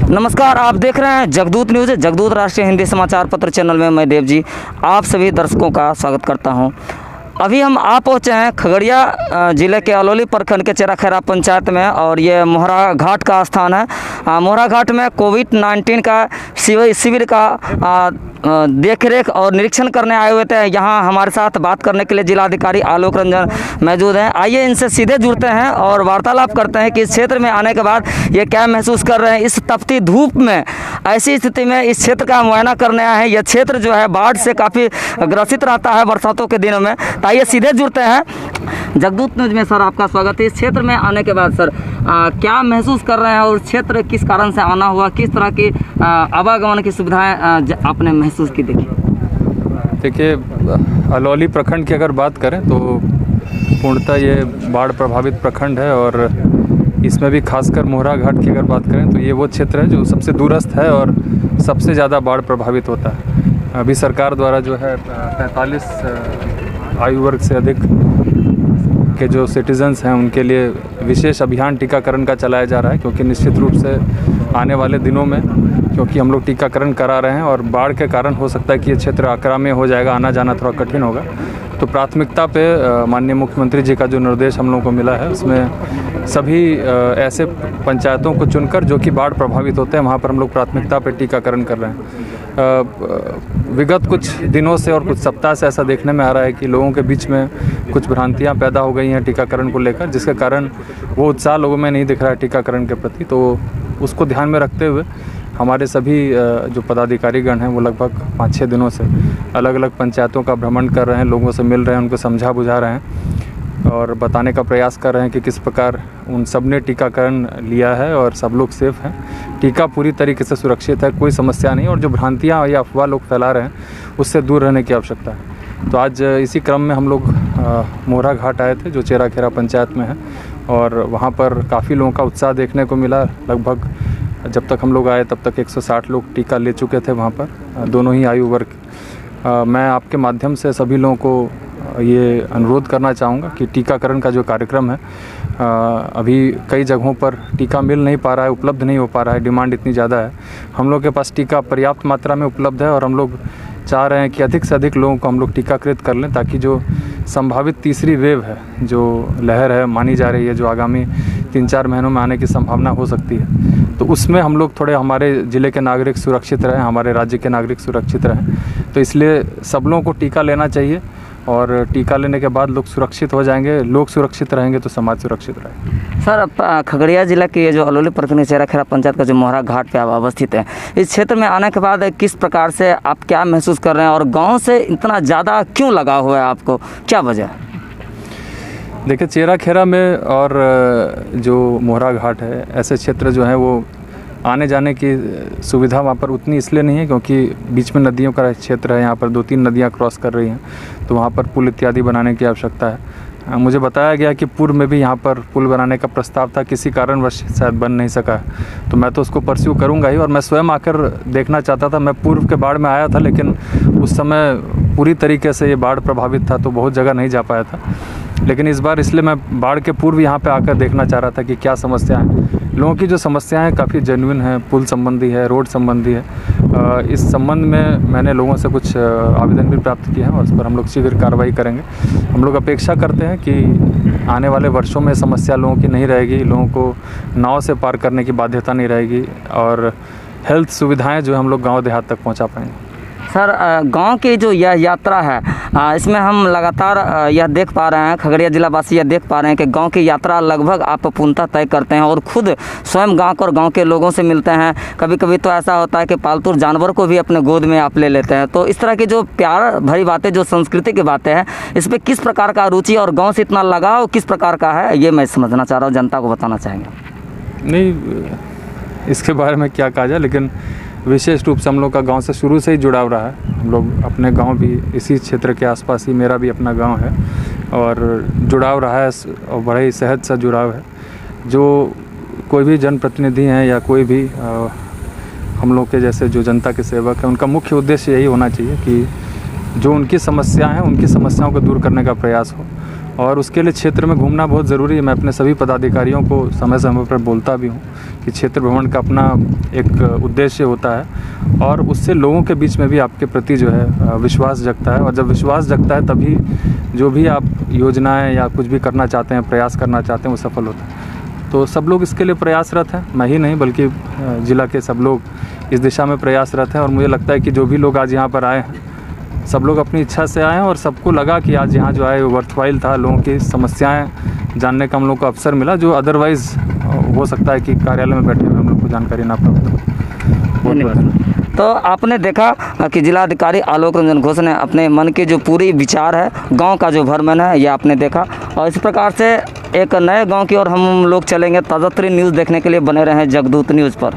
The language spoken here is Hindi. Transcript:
नमस्कार, आप देख रहे हैं जगदूत न्यूज़, जगदूत राष्ट्रीय हिंदी समाचार पत्र चैनल में मैं देव जी आप सभी दर्शकों का स्वागत करता हूं। अभी हम आ पहुंचे हैं खगड़िया ज़िले के अलौली प्रखंड के चेराखेरा पंचायत में और ये मोहरा घाट का स्थान है। मोहरा घाट में कोविड-19 का शिविर का देखरेख और निरीक्षण करने आए हुए थे। यहाँ हमारे साथ बात करने के लिए जिलाधिकारी आलोक रंजन मौजूद हैं। आइए इनसे सीधे जुड़ते हैं और वार्तालाप करते हैं कि इस क्षेत्र में आने के बाद ये क्या महसूस कर रहे हैं। इस तपती धूप में ऐसी स्थिति में इस क्षेत्र का मुआयना करने आए हैं। यह क्षेत्र जो है बाढ़ से काफ़ी ग्रसित रहता है बरसातों के दिनों में। तो आइए सीधे जुड़ते हैं। जगदूत न्यूज़ में सर आपका स्वागत है। इस क्षेत्र में आने के बाद सर क्या महसूस कर रहे हैं और क्षेत्र किस कारण से आना हुआ, किस तरह की आवागमन की सुविधाएं आपने महसूस की? देखिए, अलौली प्रखंड की अगर बात करें तो पूर्णतः ये बाढ़ प्रभावित प्रखंड है और इसमें भी खासकर मोहरा घाट की अगर बात करें तो ये वो क्षेत्र है जो सबसे दूरस्थ है और सबसे ज़्यादा बाढ़ प्रभावित होता है। अभी सरकार द्वारा जो है 45 आयु वर्ग से अधिक के जो सिटीजन्स हैं उनके लिए विशेष अभियान टीकाकरण का चलाया जा रहा है, क्योंकि निश्चित रूप से आने वाले दिनों में क्योंकि हम लोग टीकाकरण करा रहे हैं और बाढ़ के कारण हो सकता है कि ये क्षेत्र आक्राम्य हो जाएगा, आना जाना थोड़ा कठिन होगा। तो प्राथमिकता पे माननीय मुख्यमंत्री जी का जो निर्देश हम लोगों को मिला है उसमें सभी ऐसे पंचायतों को चुनकर जो कि बाढ़ प्रभावित होते हैं वहाँ पर हम लोग प्राथमिकता पे टीकाकरण कर रहे हैं। विगत कुछ दिनों से और कुछ सप्ताह से ऐसा देखने में आ रहा है कि लोगों के बीच में कुछ भ्रांतियाँ पैदा हो गई हैं टीकाकरण को लेकर, जिसके कारण वो उत्साह लोगों में नहीं दिख रहा है टीकाकरण के प्रति। तो उसको ध्यान में रखते हुए हमारे सभी जो पदाधिकारीगण हैं वो लगभग 5-6 दिनों से अलग अलग पंचायतों का भ्रमण कर रहे हैं, लोगों से मिल रहे हैं, उनको समझा बुझा रहे हैं और बताने का प्रयास कर रहे हैं कि किस प्रकार उन सब ने टीकाकरण लिया है और सब लोग सेफ़ हैं। टीका पूरी तरीके से सुरक्षित है, कोई समस्या नहीं, और जो भ्रांतियाँ या अफवाह लोग फैला रहे हैं उससे दूर रहने की आवश्यकता है। तो आज इसी क्रम में हम लोग मोहरा घाट आए थे जो चेराखेरा पंचायत में है और वहाँ पर काफ़ी लोगों का उत्साह देखने को मिला। लगभग जब तक हम लोग आए तब तक 160 लोग टीका ले चुके थे वहाँ पर, दोनों ही आयु वर्ग। मैं आपके माध्यम से सभी लोगों को ये अनुरोध करना चाहूँगा कि टीकाकरण का जो कार्यक्रम है अभी कई जगहों पर टीका मिल नहीं पा रहा है, उपलब्ध नहीं हो पा रहा है, डिमांड इतनी ज़्यादा है। हम लोग के पास टीका पर्याप्त मात्रा में उपलब्ध है और हम लोग चाह रहे हैं कि अधिक से अधिक लोगों को हम लोग टीकाकृत कर लें, ताकि जो संभावित तीसरी वेव है, जो लहर है मानी जा रही है, जो आगामी 3-4 महीनों में आने की संभावना हो सकती है, तो उसमें हम लोग थोड़े हमारे ज़िले के नागरिक सुरक्षित रहें, हमारे राज्य के नागरिक सुरक्षित रहें। तो इसलिए सब लोगों को टीका लेना चाहिए और टीका लेने के बाद लोग सुरक्षित हो जाएंगे। लोग सुरक्षित रहेंगे तो समाज सुरक्षित रहेगा। सर, खगड़िया जिला की ये जो अलौली प्रखंड चेराखेरा पंचायत का जो मोहरा घाट पे आप अवस्थित है, इस क्षेत्र में आने के बाद किस प्रकार से आप क्या महसूस कर रहे हैं और गांव से इतना ज़्यादा क्यों लगा हुआ है आपको, क्या वजह? देखिए, चेराखेरा में और जो मोहरा घाट है, ऐसे क्षेत्र जो हैं वो आने जाने की सुविधा वहाँ पर उतनी इसलिए नहीं है क्योंकि बीच में नदियों का क्षेत्र है, यहाँ पर 2-3 नदियाँ क्रॉस कर रही हैं, तो वहाँ पर पुल इत्यादि बनाने की आवश्यकता है। मुझे बताया गया कि पूर्व में भी यहाँ पर पुल बनाने का प्रस्ताव था, किसी कारणवश शायद बन नहीं सका, तो मैं तो उसको परस्यू करूँगा ही और मैं स्वयं आकर देखना चाहता था। मैं पूर्व के बाढ़ में आया था, लेकिन उस समय पूरी तरीके से ये बाढ़ प्रभावित था तो बहुत जगह नहीं जा पाया था, लेकिन इस बार इसलिए मैं बाढ़ के पूर्व यहाँ पे आकर देखना चाह रहा था कि क्या समस्या है। लोगों की जो समस्याएं काफ़ी जेन्युइन है, पुल संबंधी है, रोड संबंधी है। इस संबंध में मैंने लोगों से कुछ आवेदन भी प्राप्त किए हैं और उस पर हम लोग शीघ्र कार्रवाई करेंगे। हम लोग अपेक्षा करते हैं कि आने वाले वर्षों में समस्या लोगों की नहीं रहेगी, लोगों को नाव से पार करने की बाध्यता नहीं रहेगी और हेल्थ सुविधाएँ जो हम लोग गाँव देहात तक पहुँचा पाएंगे। सर, गांव की जो यह यात्रा है इसमें हम लगातार यह देख पा रहे हैं, खगड़िया जिलावासी यह देख पा रहे हैं कि गांव की यात्रा लगभग आप पूर्णतः तय करते हैं और खुद स्वयं गांव के लोगों से मिलते हैं। कभी कभी तो ऐसा होता है कि पालतू जानवर को भी अपने गोद में आप ले लेते हैं। तो इस तरह की जो प्यार भरी बातें, जो संस्कृति की बातें हैं, इस पर किस प्रकार का रुचि और गाँव से इतना लगाव किस प्रकार का है, ये मैं समझना चाह रहा हूँ, जनता को बताना चाहेंगे। नहीं, इसके बारे में क्या कहा जाए, लेकिन विशेष रूप से हम लोग का गांव से शुरू से ही जुड़ाव रहा है। हम लोग अपने गांव भी इसी क्षेत्र के आसपास ही, मेरा भी अपना गांव है और जुड़ाव रहा है और बड़े ही सहज सा जुड़ाव है। जो कोई भी जनप्रतिनिधि हैं या कोई भी हम लोग के जैसे जो जनता के सेवक हैं, उनका मुख्य उद्देश्य यही होना चाहिए कि जो उनकी समस्या हैं, उनकी समस्याओं को दूर करने का प्रयास हो और उसके लिए क्षेत्र में घूमना बहुत ज़रूरी है। मैं अपने सभी पदाधिकारियों को समय समय पर बोलता भी हूँ कि क्षेत्र भ्रमण का अपना एक उद्देश्य होता है और उससे लोगों के बीच में भी आपके प्रति जो है विश्वास जगता है, और जब विश्वास जगता है तभी जो भी आप योजनाएं या कुछ भी करना चाहते हैं, प्रयास करना चाहते हैं, वो सफल होता है। तो सब लोग इसके लिए प्रयासरत हैं, मैं ही नहीं बल्कि ज़िला के सब लोग इस दिशा में प्रयासरत हैं। और मुझे लगता है कि जो भी लोग आज यहाँ पर आए हैं सब लोग अपनी इच्छा से आए हैं और सबको लगा कि आज यहाँ जो आए वर्थवाइल था, लोगों की समस्याएं जानने का हम लोग को अवसर मिला, जो अदरवाइज़ हो सकता है कि कार्यालय में बैठे हुए हम लोग को जानकारी ना प्राप्त हो। धन्यवाद। तो आपने देखा कि जिलाधिकारी आलोक रंजन घोष ने अपने मन के जो पूरी विचार है, गांव का जो भ्रमण है, ये आपने देखा। और इस प्रकार से एक नए गांव की ओर हम लोग चलेंगे। ताज़ा तरीन न्यूज़ देखने के लिए बने रहें जगदूत न्यूज़ पर।